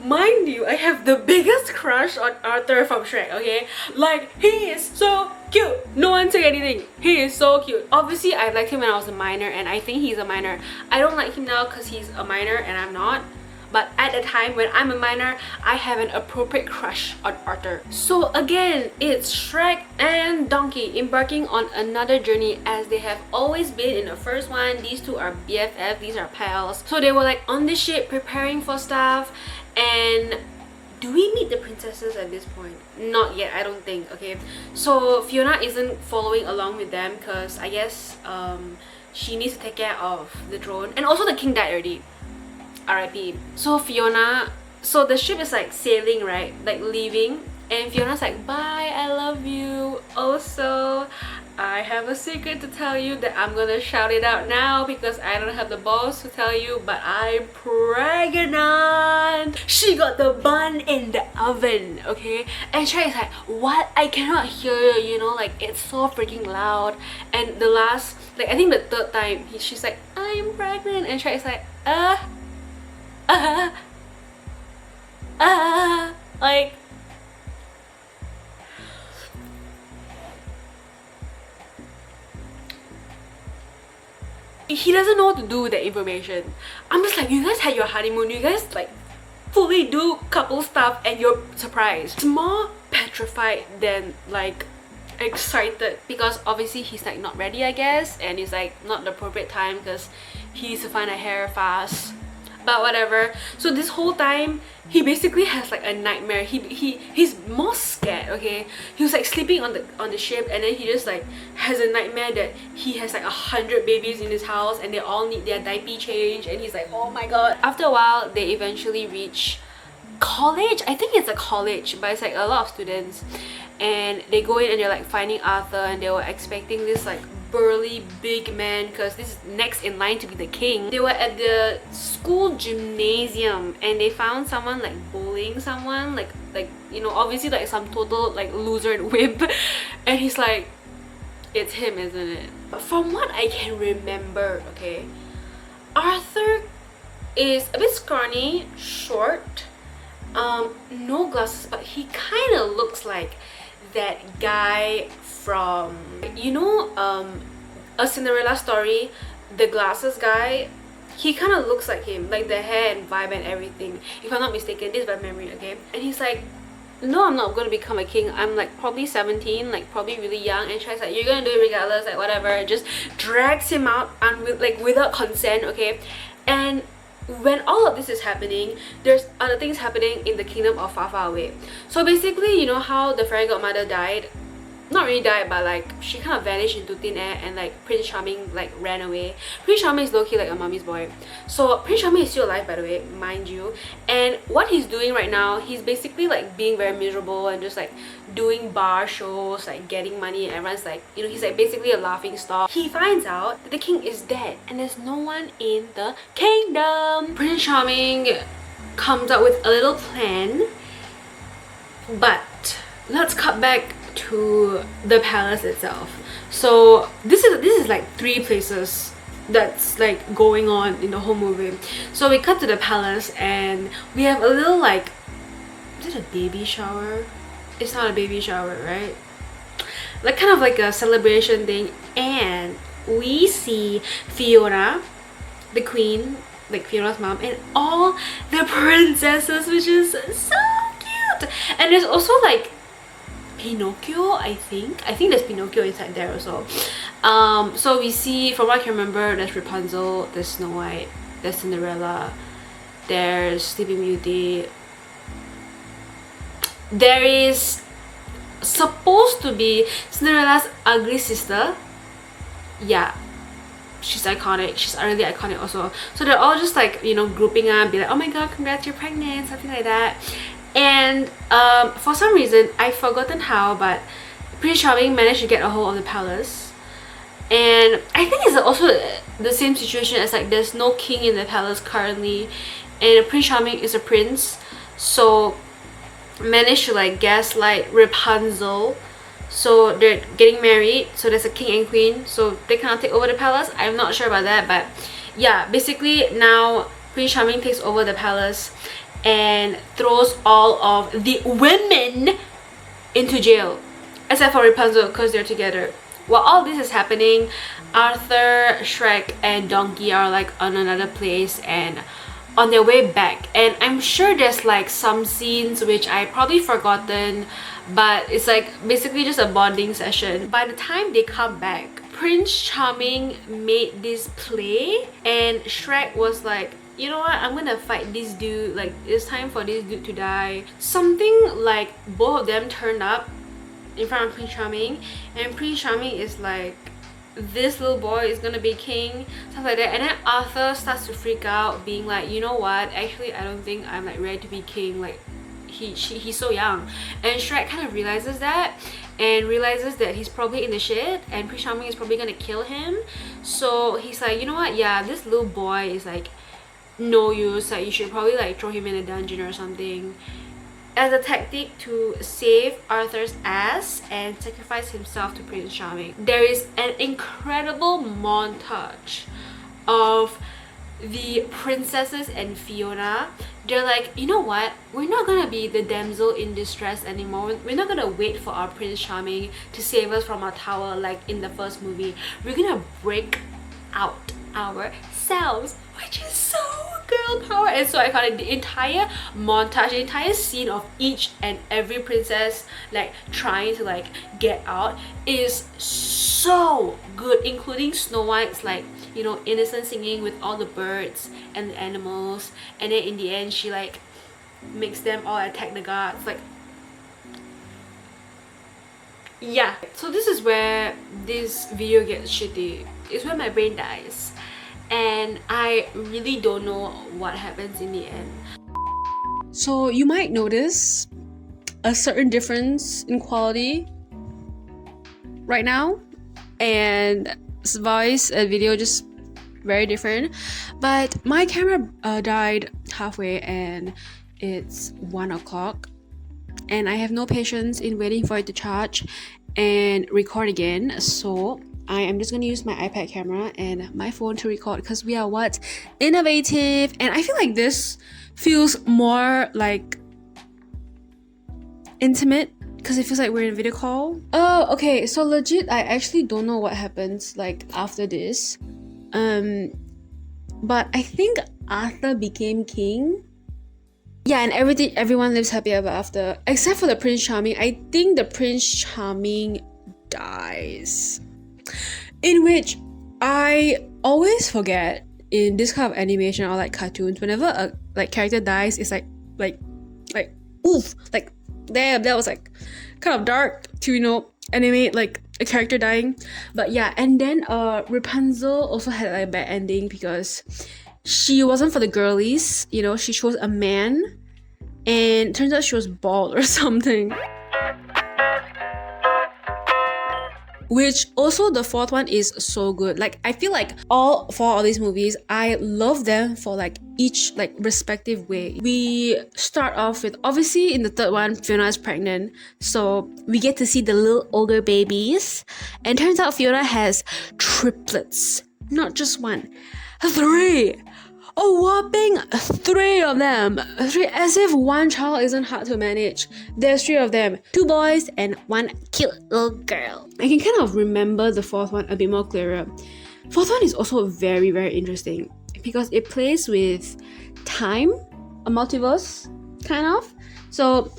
mind you, I have the biggest crush on Arthur from Shrek, okay? Like, he is so cute. No one say anything. He is so cute. Obviously, I liked him when I was a minor, and I think he's a minor. I don't like him now because he's a minor and I'm not. But at the time when I'm a minor, I have an appropriate crush on Arthur. So again, it's Shrek and Donkey embarking on another journey, as they have always been in the first one. These two are BFF, these are pals. So they were like on this ship preparing for stuff, and do we meet the princesses at this point? Not yet, I don't think. Okay, so Fiona isn't following along with them because I guess she needs to take care of the throne, and also the king died already, RIP. So Fiona, so the ship is like sailing, right, like leaving, and Fiona's like, bye, I love you. Also, I have a secret to tell you that I'm gonna shout it out now because I don't have the balls to tell you, but I'm pregnant. She got the bun in the oven, okay? And Shrek is like, what? I cannot hear you, you know, like it's so freaking loud. And the last, like I think the third time, she's like, I'm pregnant, and Shrek is like, like, he doesn't know what to do with that information. I'm just like, you guys had your honeymoon, you guys like fully do couple stuff and you're surprised. It's more petrified than like excited because obviously he's like not ready, I guess, and it's like not the appropriate time because he needs to find a hair fast, but whatever. So this whole time he basically has like a nightmare. He's more scared, okay? He was like sleeping on the ship, and then he just like has a nightmare that he has like 100 babies in his house and they all need their diaper change, and he's like, oh my god. After a while they eventually reach college. I think it's a college, but it's like a lot of students, and they go in and they're like finding Arthur, and they were expecting this like burly big man because this is next in line to be the king. They were at the school gymnasium and they found someone like bullying someone, like you know, obviously like some total like loser and wimp, and he's like, it's him, isn't it? From what I can remember, okay, Arthur is a bit scrawny, short, no glasses, but he kind of looks like that guy from, you know, A Cinderella Story, the glasses guy. He kind of looks like him, like the hair and vibe and everything, if I'm not mistaken. This is by memory, okay? And he's like, no, I'm not going to become a king. I'm like probably 17, like probably really young. And Shrek's like, you're going to do it regardless, like whatever. And just drags him out and like without consent, okay? And when all of this is happening, there's other things happening in the kingdom of Far Far Away. So basically, you know how the fairy godmother died? Not really died, but like she kind of vanished into thin air, and like Prince Charming like ran away. Prince Charming is low-key like a mommy's boy. So Prince Charming is still alive, by the way, mind you. And what he's doing right now, he's basically like being very miserable and just like doing bar shows, like getting money, and everyone's like, you know, he's like basically a laughing stock. He finds out that the king is dead and there's no one in the kingdom. Prince Charming comes up with a little plan, but let's cut back to the palace itself. So this is like 3 places that's like going on in the whole movie. So we cut to the palace and we have a little like, is it a baby shower? It's not a baby shower, right? Like kind of like a celebration thing, and we see Fiona, the queen, like Fiona's mom, and all the princesses, which is so cute. And there's also like Pinocchio, I think there's Pinocchio inside there also. So we see, from what I can remember, there's Rapunzel, there's Snow White, there's Cinderella, there's Sleeping Beauty. There is supposed to be Cinderella's ugly sister. Yeah, she's iconic, she's really iconic also. So they're all just like, you know, grouping up, be like, oh my god, congrats, you're pregnant, something like that. And for some reason, I've forgotten how, but Prince Charming managed to get a hold of the palace. And I think it's also the same situation as like there's no king in the palace currently, and Prince Charming is a prince, so managed to like gaslight Rapunzel. So they're getting married, so there's a king and queen, so they can't take over the palace. I'm not sure about that, but yeah, basically now Prince Charming takes over the palace and throws all of the women into jail, except for Rapunzel because they're together. While all this is happening, Arthur, Shrek, and Donkey are like on another place and on their way back. And I'm sure there's like some scenes which I probably forgotten, but it's like basically just a bonding session. By the time they come back, Prince Charming made this play and Shrek was like, you know what, I'm gonna fight this dude, like it's time for this dude to die. Something like both of them turned up in front of Prince Charming, and Prince Charming is like, this little boy is gonna be king, stuff like that. And then Arthur starts to freak out, being like, you know what, actually I don't think I'm like ready to be king, like he's so young. And Shrek kind of realizes that, and realizes that he's probably in the shit and Prince Charming is probably gonna kill him. So he's like, you know what, yeah, this little boy is like no use, like you should probably like throw him in a dungeon or something, as a tactic to save Arthur's ass and sacrifice himself to Prince Charming. There is an incredible montage of the princesses and Fiona. They're like, you know what, we're not gonna be the damsel in distress anymore. We're not gonna wait for our Prince Charming to save us from our tower like in the first movie. We're gonna break out ourselves, which is so girl power and so iconic. The entire montage, the entire scene of each and every princess like trying to like get out is so good, including Snow White's like, you know, innocent singing with all the birds and the animals, and then in the end she like makes them all attack the guards. Like, yeah, so this is where this video gets shitty. It's where my brain dies and I really don't know what happens in the end. So you might notice a certain difference in quality right now, and voice and video just very different. But my camera died halfway and it's 1 o'clock and I have no patience in waiting for it to charge and record again, so I am just going to use my iPad camera and my phone to record, because we are what? Innovative. And I feel like this feels more like intimate because it feels like we're in a video call. Oh, okay, so legit I actually don't know what happens like after this, but I think Arthur became king. Yeah, and everyone lives happy ever after, except for the Prince Charming. I think the Prince Charming dies, in which I always forget in this kind of animation or like cartoons, whenever a like character dies, it's like oof, like damn, that was like kind of dark to, you know, animate like a character dying. But yeah, and then Rapunzel also had like a bad ending because she wasn't for the girlies, you know, she chose a man and turns out she was bald or something. Which also the fourth one is so good. Like I feel like all four of these movies, I love them for like each like respective way. We start off with, obviously in the third one, Fiona is pregnant, so we get to see the little older babies, and turns out Fiona has triplets, not just one, 3. A whopping 3 of them. 3, as if one child isn't hard to manage. There's 3 of them. 2 boys and 1 cute little girl. I can kind of remember the fourth one a bit more clearer. Fourth one is also very, very interesting because it plays with time, a multiverse, kind of. So,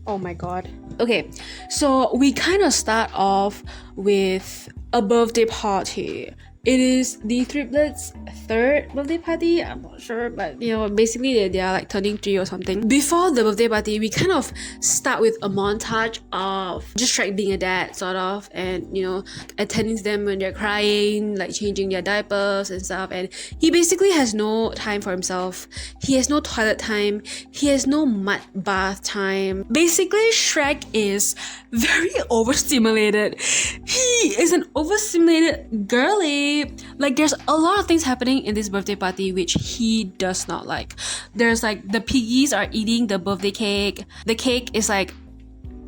oh my god. Okay, so we kind of start off with a birthday party. It is the triplets' 3rd birthday party, I'm not sure, but you know, basically they are like turning 3 or something. Before the birthday party, we kind of start with a montage of just Shrek being a dad, sort of, and you know, attending to them when they're crying, like changing their diapers and stuff. And he basically has no time for himself. He has no toilet time. He has no mud bath time. Basically, Shrek is very overstimulated. He is an overstimulated girly. Like there's a lot of things happening in this birthday party which he does not like. There's like the piggies are eating the birthday cake. The cake is like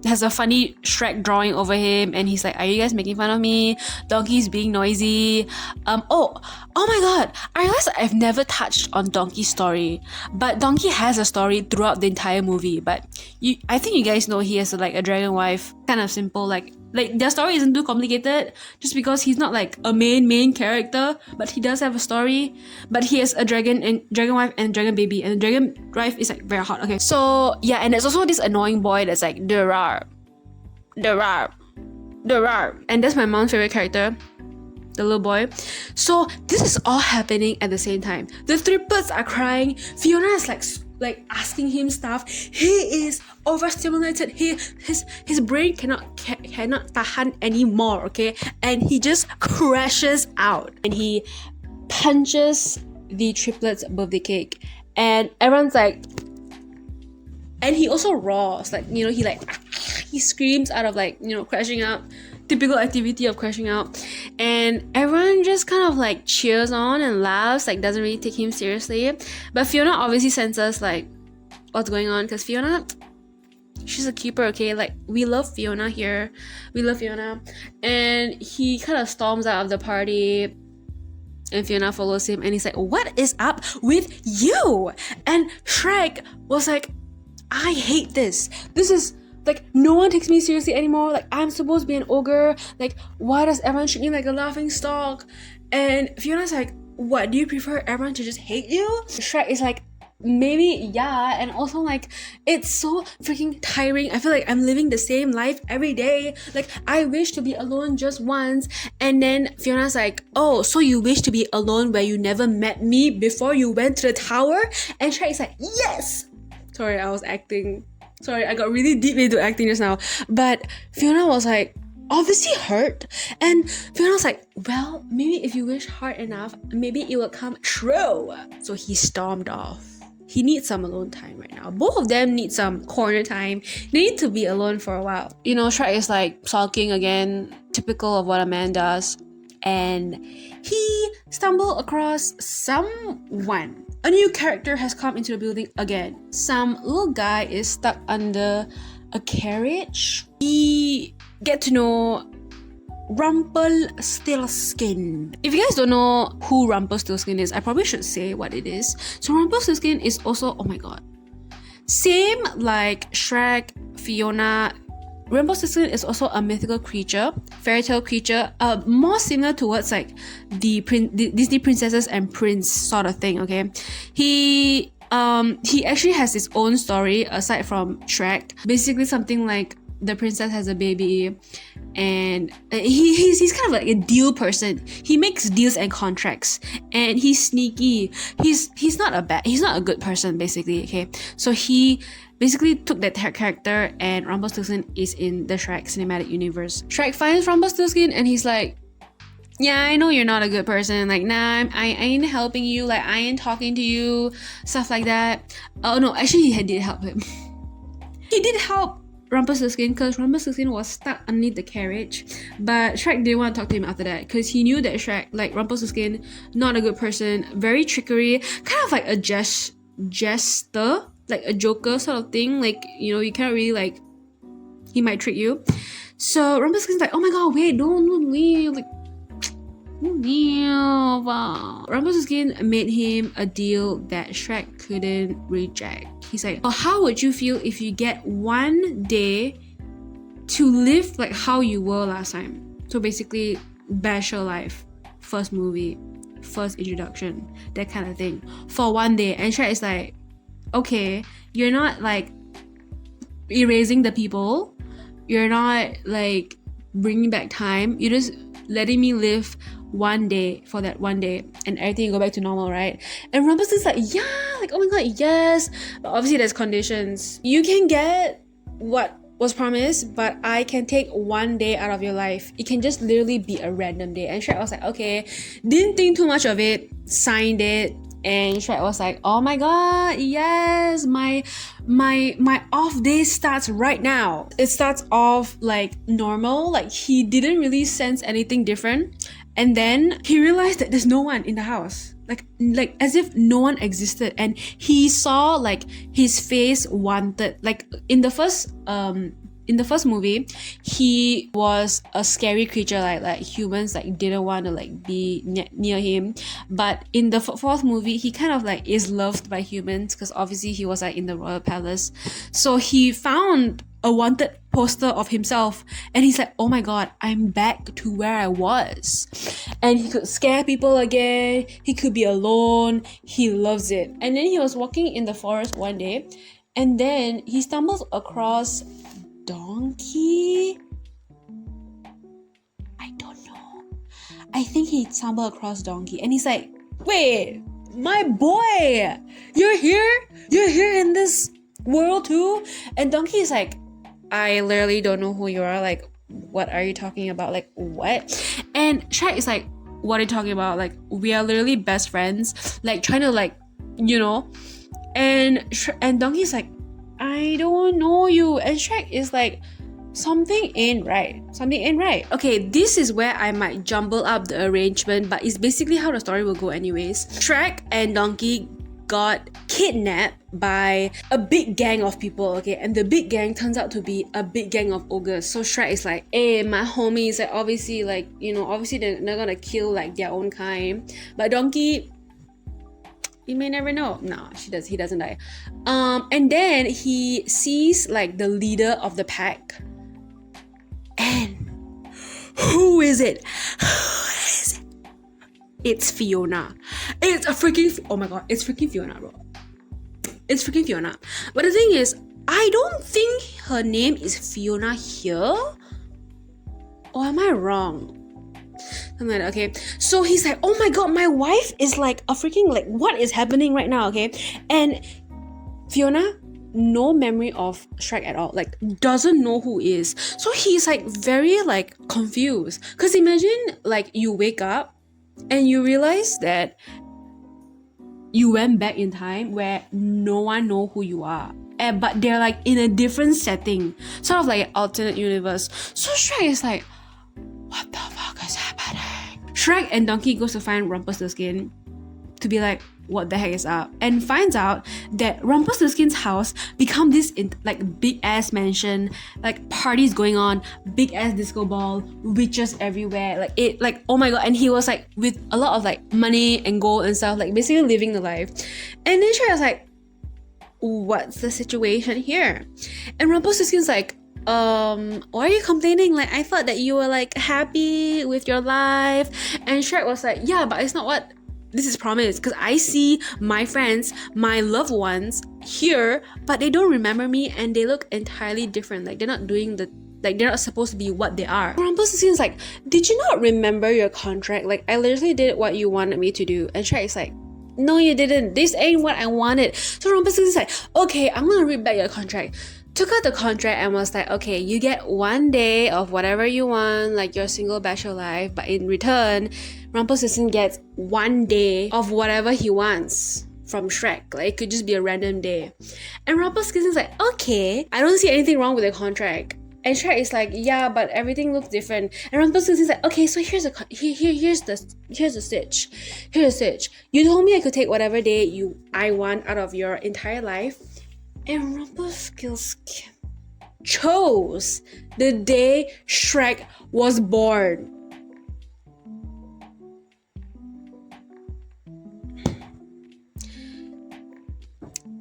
has a funny Shrek drawing over him, and he's like, are you guys making fun of me? Donkey's being noisy. Oh my god, I realized I've never touched on Donkey's story, but Donkey has a story throughout the entire movie. But I think you guys know he has like a dragon wife, kind of simple, like their story isn't too complicated just because he's not like a main character, but he does have a story. But he has a dragon wife and dragon baby, and the dragon wife is like very hot. Okay, so yeah, and there's also this annoying boy that's like the rar, and that's my mom's favorite character. the little boy. So this is all happening at the same time. The triplets are crying. Fiona is like asking him stuff. He is overstimulated. His brain cannot tahan anymore, okay? And he just crashes out and he punches the triplets birthday cake, and everyone's like, and he also roars, like, you know, he screams out of like, you know, crashing out, typical activity of crashing out, and everyone just kind of like cheers on and laughs, like doesn't really take him seriously. But Fiona obviously senses like what's going on, because Fiona, she's a keeper, okay? Like, we love Fiona here, and he kind of storms out of the party. And Fiona follows him and he's like, what is up with you? And Shrek was like, I hate this. This is like, no one takes me seriously anymore. Like, I'm supposed to be an ogre. Like, why does everyone treat me like a laughing stock? And Fiona's like, what, do you prefer everyone to just hate you? Shrek is like, maybe yeah, and also like, it's so freaking tiring. I feel like I'm living the same life every day. Like, I wish to be alone just once. And then Fiona's like, oh, so you wish to be alone where you never met me before you went to the tower? And Shrek is like, yes. Sorry, I was acting. Sorry, I got really deep into acting just now. But Fiona was like, obviously hurt. And Fiona's like, well, maybe if you wish hard enough, maybe it will come true. So he stormed off. He needs some alone time right now. Both of them need some corner time. They need to be alone for a while. You know, Shrek is like sulking again, typical of what a man does. And he stumbled across someone. A new character has come into the building again. Some little guy is stuck under a carriage. We get to know Rumpelstiltskin. If you guys don't know who Rumpelstiltskin is, I probably should say what it is. So Rumpelstiltskin is also, oh my god, same like Shrek, Fiona, Rumpelstiltskin is also a mythical creature, fairy tale creature, more similar towards like the Disney princesses and prince sort of thing, okay? He actually has his own story aside from Shrek. Basically something like the princess has a baby, and he's kind of like a deal person. He makes deals and contracts, and he's sneaky. He's not a good person, basically, okay? So he basically took that character, and Rumpelstiltskin is in the Shrek cinematic universe. Shrek finds Rumpelstiltskin and he's like, yeah, I know you're not a good person. Like, nah, I ain't helping you. Like, I ain't talking to you. Stuff like that. Oh no, actually he did help him. He did help Rumpelstiltskin because Rumpelstiltskin was stuck underneath the carriage, but Shrek didn't want to talk to him after that because he knew that Shrek, like Rumpelstiltskin, not a good person, very trickery, kind of like a jester, like a joker sort of thing. Like, you know, you can't really like, he might trick you. So Rumpelstiltskin's like, oh my god, wait, don't leave, like, don't leave. Rumpelstiltskin made him a deal that Shrek couldn't reject. He's like, well, how would you feel if you get one day to live like how you were last time? So basically, Bachelor life, first movie, first introduction, that kind of thing, for one day. And Shrek is like, okay, you're not like erasing the people, you're not like bringing back time, you're just letting me live one day, for that one day, and everything will go back to normal, right? And Rumpelstiltskin's like, yeah, like, oh my god, yes. But obviously there's conditions. You can get what was promised, but I can take one day out of your life. It can just literally be a random day. And Shrek was like, okay, didn't think too much of it, signed it. And Shrek was like, oh my god, yes, my off day starts right now. It starts off like normal, like he didn't really sense anything different. And then he realized that there's no one in the house. Like as if no one existed. And he saw like his face wanted. Like in the first movie, he was a scary creature, like humans like didn't want to like be near him. But in the fourth movie, he kind of like is loved by humans because obviously he was like in the royal palace. So he found a wanted poster of himself and he's like, oh my god, I'm back to where I was. And he could scare people again, he could be alone, he loves it. And then he was walking in the forest one day and then he stumbles across donkey? I don't know. I think he stumbled across Donkey and he's like, wait, my boy, you're here? You're here in this world too? And Donkey is like, I literally don't know who you are. Like, what are you talking about? Like, what? And Shrek is like, what are you talking about? Like, we are literally best friends. Like, trying to like, you know. And Donkey's like, I don't know you. And Shrek is like, something ain't right. Something ain't right. Okay, this is where I might jumble up the arrangement, but it's basically how the story will go anyways. Shrek and Donkey got kidnapped by a big gang of people, okay? And the big gang turns out to be a big gang of ogres. So Shrek is like, hey, my homies, like obviously, like, you know, obviously they're gonna kill like their own kind. But Donkey, you may never know. No, he doesn't die. And then he sees like the leader of the pack. And who is it? It's Fiona. It's a freaking, oh my god, it's freaking Fiona, bro. It's freaking Fiona. But the thing is, I don't think her name is Fiona here. Or am I wrong? I'm like, okay. So he's like, oh my god, my wife is like a freaking, like, what is happening right now, okay? And Fiona, no memory of Shrek at all, like doesn't know who is. So he's like very like confused. Cause imagine like you wake up and you realize that you went back in time where no one know who you are. But they're like in a different setting, sort of like an alternate universe. So Shrek is like, what the fuck is happening? Shrek and Donkey goes to find Rumpelstiltskin to be like, what the heck is up? And finds out that Rumpelstiltskin's house become this like big ass mansion, like parties going on, big ass disco ball, witches everywhere, like it, like oh my god. And he was like with a lot of like money and gold and stuff, like basically living the life. And then Shrek was like, what's the situation here? And Rumpelstiltskin's like, why are you complaining? Like I thought that you were like happy with your life. And Shrek was like, yeah, but it's not what this is promised, because I see my friends, my loved ones here, but they don't remember me and they look entirely different. Like they're not doing the, like they're not supposed to be what they are. Rumpelstiltskin's like, did you not remember your contract? Like I literally did what you wanted me to do. And Shrek is like, no you didn't. This ain't what I wanted. So Rumpelstiltskin's like, okay, I'm gonna read back your contract. Took out the contract and was like, okay, you get 1 day of whatever you want, like your single bachelor life, but in return, Rumpelstiltskin gets 1 day of whatever he wants from Shrek. Like it could just be a random day. And Rumpelstiltskin's like, okay, I don't see anything wrong with the contract. And Shrek is like, yeah, but everything looks different. And Rumpelstiltskin's like, okay, so here's the stitch. Here's the stitch. You told me I could take whatever day I want out of your entire life. And Rumpelstiltskin chose the day Shrek was born.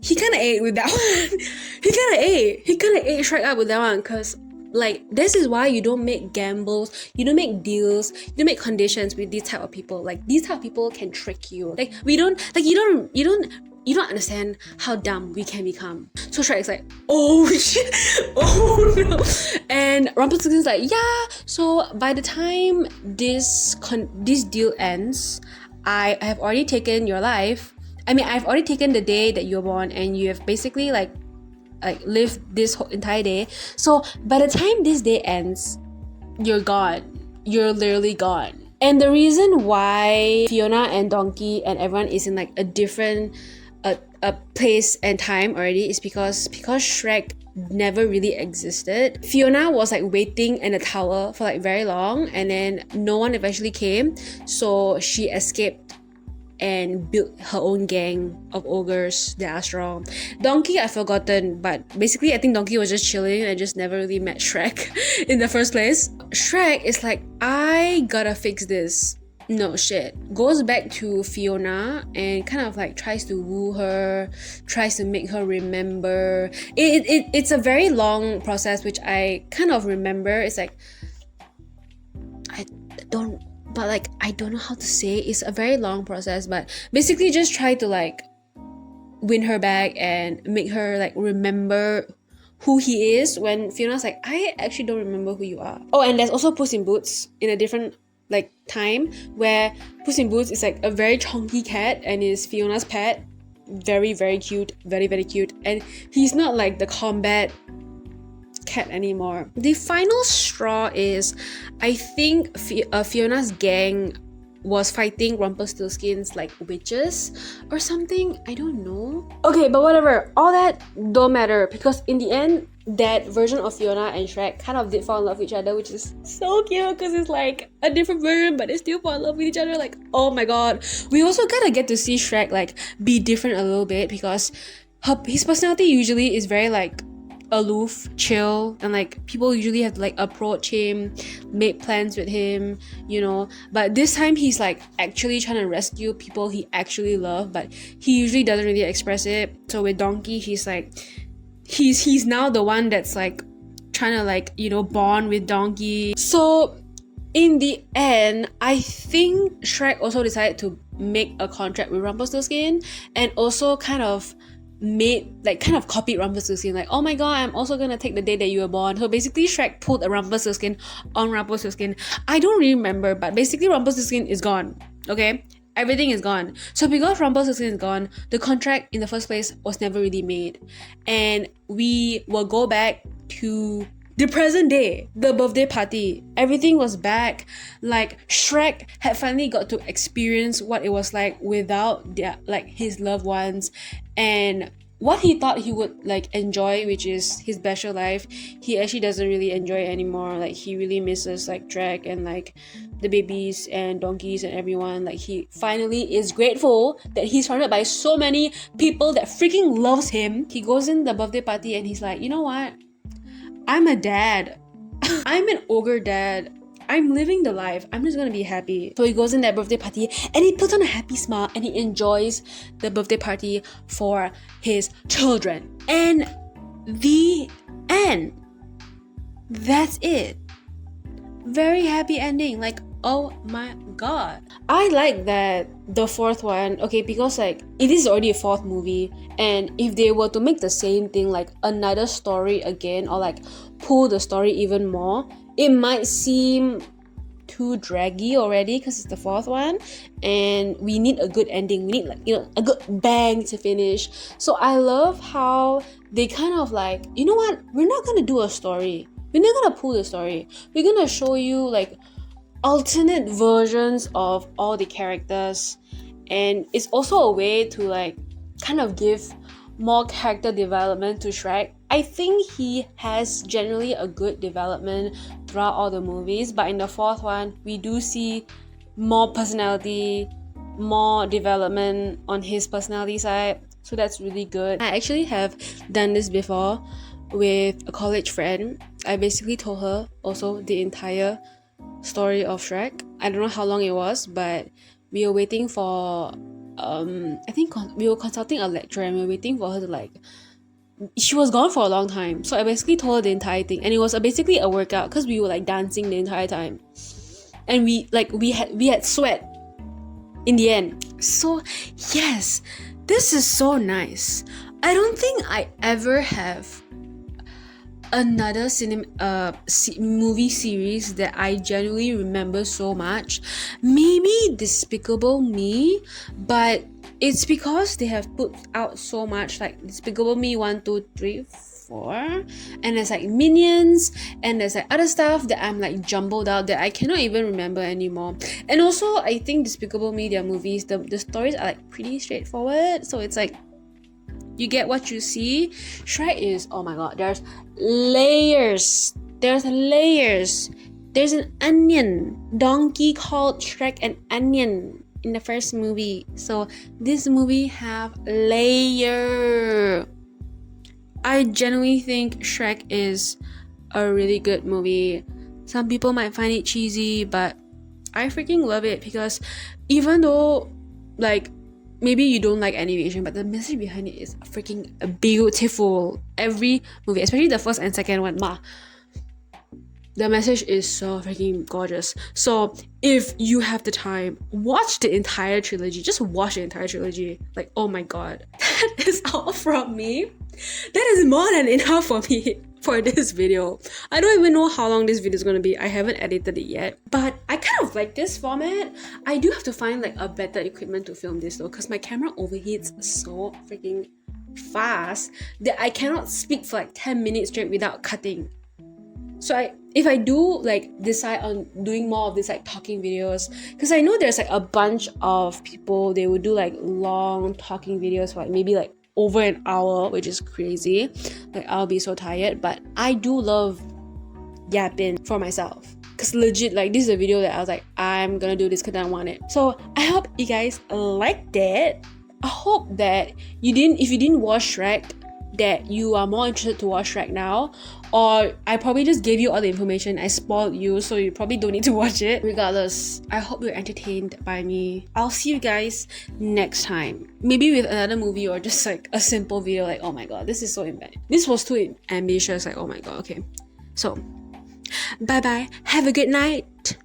He kinda ate with that one. He kinda ate Shrek up with that one, cause like this is why you don't make gambles, you don't make deals, you don't make conditions with these type of people. Like these type of people can trick you. Like we don't, like you don't understand how dumb we can become. So Shrek is like, oh shit, oh no. And Rumpelstiltskin's like, yeah, so by the time this deal ends, I have already taken your life. I mean, I've already taken the day that you were born, and you have basically like lived this whole entire day. So by the time this day ends, you're gone. You're literally gone. And the reason why Fiona and Donkey and everyone is in like a different a place and time already is because Shrek never really existed. Fiona was like waiting in a tower for like very long, and then no one eventually came, so she escaped and built her own gang of ogres that are strong. Donkey I've forgotten, but basically I think Donkey was just chilling and just never really met Shrek in the first place. Shrek is like, I gotta fix this. No shit. Goes back to Fiona and kind of like tries to woo her, tries to make her remember. It's a very long process, which I kind of remember. It's like, I don't know how to say. It's a very long process, but basically just try to like win her back and make her like remember who he is, when Fiona's like, I actually don't remember who you are. Oh, and there's also Puss in Boots in a different like time where Puss in Boots is like a very chunky cat and is Fiona's pet. Very, very cute. Very, very cute. And he's not like the combat cat anymore. The final straw is, I think Fiona's gang was fighting Rumpelstiltskin's like witches or something. I don't know. Okay, but whatever. All that don't matter because in the end, that version of Fiona and Shrek kind of did fall in love with each other, which is so cute because it's like a different version, but they still fall in love with each other. Like, oh my god. We also kind of get to see Shrek like be different a little bit because his personality usually is very like aloof, chill, and like people usually have to like approach him, make plans with him, you know. But this time he's like actually trying to rescue people he actually loves, but he usually doesn't really express it. So with Donkey, he's like he's now the one that's like trying to like, you know, bond with Donkey. So in the end, I think Shrek also decided to make a contract with Rumpelstiltskin and also kind of copied Rumpelstiltskin, like, oh my god, I'm also gonna take the day that you were born. So basically Shrek pulled a Rumpelstiltskin on Rumpelstiltskin. I don't really remember, but basically Rumpelstiltskin is gone. Okay, everything is gone. So because Rumpelstiltskin is gone, the contract in the first place was never really made, and we will go back to the present day, the birthday party. Everything was back. Like Shrek had finally got to experience what it was like without his loved ones, and what he thought he would like enjoy, which is his bachelor life, he actually doesn't really enjoy it anymore. Like he really misses like Shrek and like the babies and donkeys and everyone. Like he finally is grateful that he's surrounded by so many people that freaking loves him. He goes in the birthday party and he's like, you know what? I'm a dad. I'm an ogre dad. I'm living the life. I'm just gonna be happy. So he goes in that birthday party and he puts on a happy smile and he enjoys the birthday party for his children. And the end. That's it. Very happy ending. Like, oh my god. I like that the fourth one, okay, because like it is already a fourth movie, and if they were to make the same thing, like another story again, or like pull the story even more, it might seem too draggy already because it's the fourth one and we need a good ending. We need like, you know, a good bang to finish. So I love how they kind of like, you know what, we're not gonna do a story, we're not gonna pull the story, we're gonna show you like alternate versions of all the characters, and it's also a way to like kind of give more character development to Shrek. I think he has generally a good development throughout all the movies, but in the fourth one we do see more personality, more development on his personality side, so that's really good. I actually have done this before with a college friend. I basically told her also the entire story of Shrek. I don't know how long it was, but we were waiting for I think we were consulting a lecturer and we were waiting for her to like, she was gone for a long time, so I basically told her the entire thing, and it was basically a workout because we were like dancing the entire time, and we had sweat in the end. So yes, this is so nice. I don't think I ever have another movie series that I genuinely remember so much. Maybe Despicable Me, but it's because they have put out so much, like Despicable Me 1, 2, 3, 4, and there's like Minions, and there's like other stuff that I'm like jumbled out that I cannot even remember anymore. And also I think Despicable Me, their movies, the stories are like pretty straightforward, so it's like you get what you see. Shrek is, oh my god, there's layers. There's an onion. Donkey called Shrek an onion in the first movie. So this movie have layer. I genuinely think Shrek is a really good movie. Some people might find it cheesy, but I freaking love it because even though like maybe you don't like animation, but the message behind it is freaking beautiful. Every movie, especially the first and second one, the message is so freaking gorgeous. So if you have the time, watch the entire trilogy. Just watch the entire trilogy. Like, oh my god. That is all from me. That is more than enough for me for this video. I don't even know how long this video is gonna be. I haven't edited it yet, but I kind of like this format. I do have to find like a better equipment to film this though, because my camera overheats so freaking fast that I cannot speak for like 10 minutes straight without cutting. So if I do like decide on doing more of these like talking videos, because I know there's like a bunch of people, they would do like long talking videos for like maybe like over an hour, which is crazy. Like I'll be so tired, but I do love yapping for myself, because legit like this is a video that I was like, I'm gonna do this because I want it. So I hope you guys liked it. I hope that if you didn't watch Shrek, that you are more interested to watch Shrek now, or I probably just gave you all the information, I spoiled you, so you probably don't need to watch it. Regardless, I hope you're entertained by me. I'll see you guys next time, maybe with another movie or just like a simple video like, oh my god, this is so this was too ambitious, like oh my god. Okay, so bye bye, have a good night.